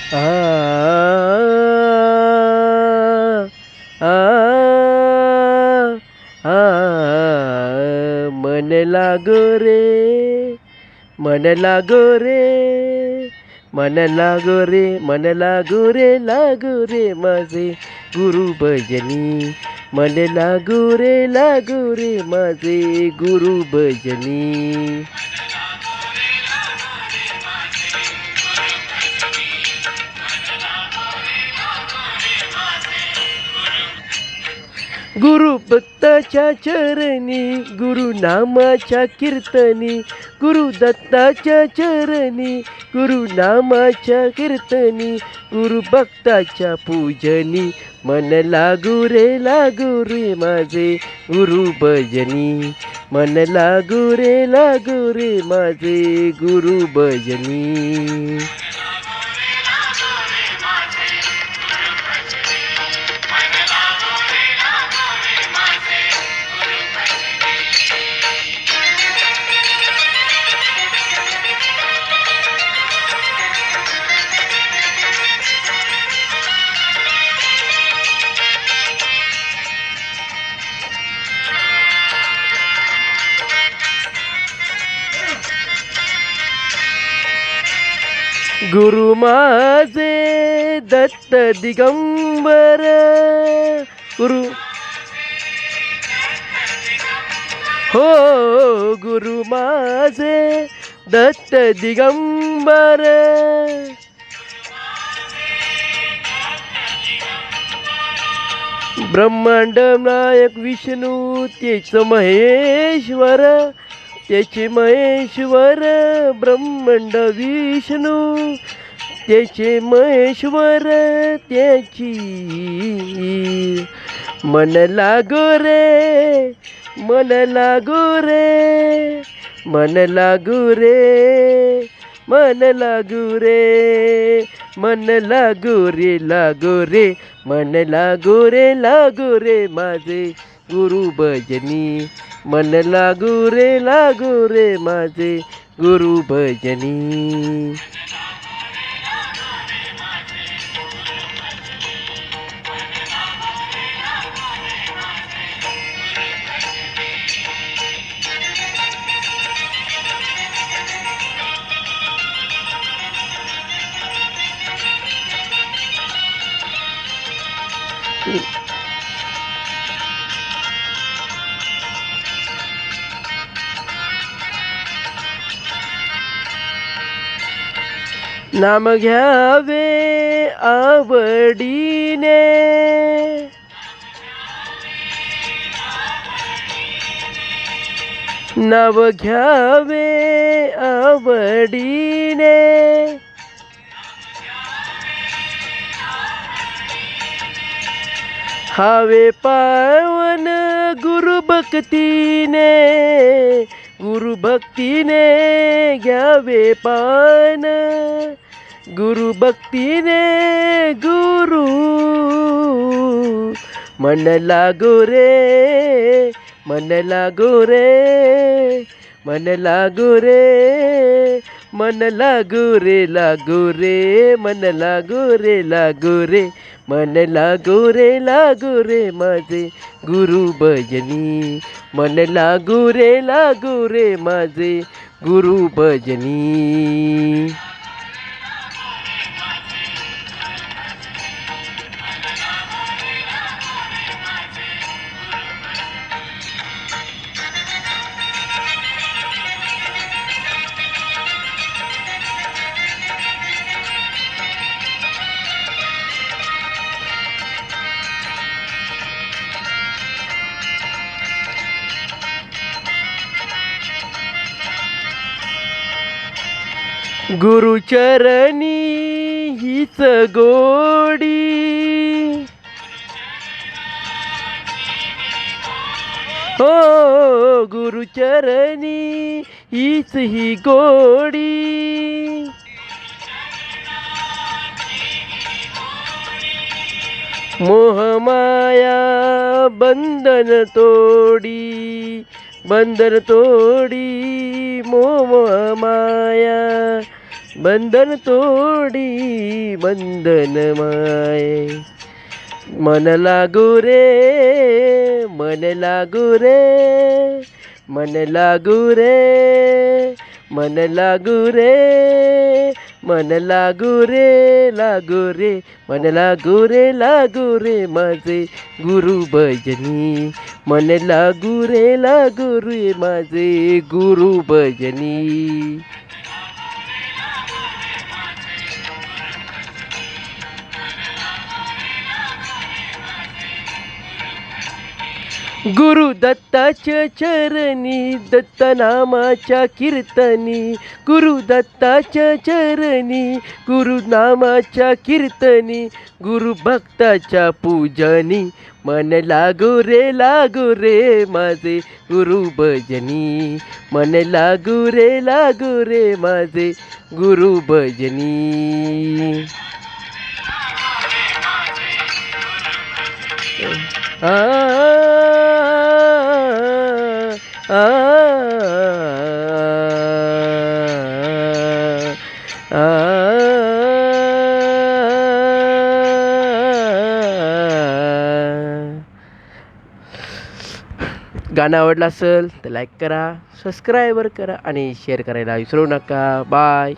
आ आ आ मन लागो रे, मन लागो रे, मन लागो रे, मन लागो रे माझे गुरु भजनी. मन लागो रे माझे गुरु भजनी. गुरु भक्ताच्या चरणी, गुरु नामाच्या कीर्तनी, गुरु दत्ताच्या चरणी, गुरु नामाच्या कीर्तनी, गुरु भक्ताच्या पूजनी. मन लागू रे माझे गुरु भजनी. मन लागू रे माझे गुरु भजनी. गुरु माझे दत्त दिगंबर, गुरु हो, गुरु माझे दत्त दिगंबर. ब्रह्मांड नायक विष्णू तेच महेश्वर, त्याचे महेश्वर. ब्रह्मांड विष्णू त्याचे महेश्वर त्याची. मन लागो रे, मन लागो रे, मन लागो रे, मन लागो रे, मन लागो रे, मन लागो रे माझे गुरु भजनी. मन लागू रे माझे गुरु भजनी. नाम घ्यावे आवडीने, नाव घ्यावे आवडीने. हावे पावन गुरु भक्तीने, गुरु भक्तीने घ्यावे पान. गुरु भक्तीने गुरु. मन लागो रे, मन लागो रे, मन लागो रे, मन लागो रे, मन लागो रे, मन लागो रे माझे गुरु भजनी. मन लागो रे माझे गुरु भजनी. गुरुचरणी हीच गोडी, हो, गुरुचरणी हीच ही गोडी. मोहमाया बंधन तोडी, बंधन तोडी. मोहमाया बंधन तोडी बंधन माये मन लागू रे मन लागू रे मन लागू रे मन लागू रे मन लागू रे मन लागू रे माझे गुरु भजनी मन लागू रे माझे गुरु भजनी गुरु दत्ताच्या चरणी दत्त नामाच्या कीर्तनी गुरु दत्ताच्या चरणी गुरु नामाच्या कीर्तनी गुरु भक्ताच्या पूजनी मन लागू रे माझे गुरु भजनी मन लागू रे माझे गुरु भजनी आ आ आ गाणं आवडलं असेल तर लाईक करा, सबस्क्राईबर करा आणि शेअर करायला विसरू नका. बाय.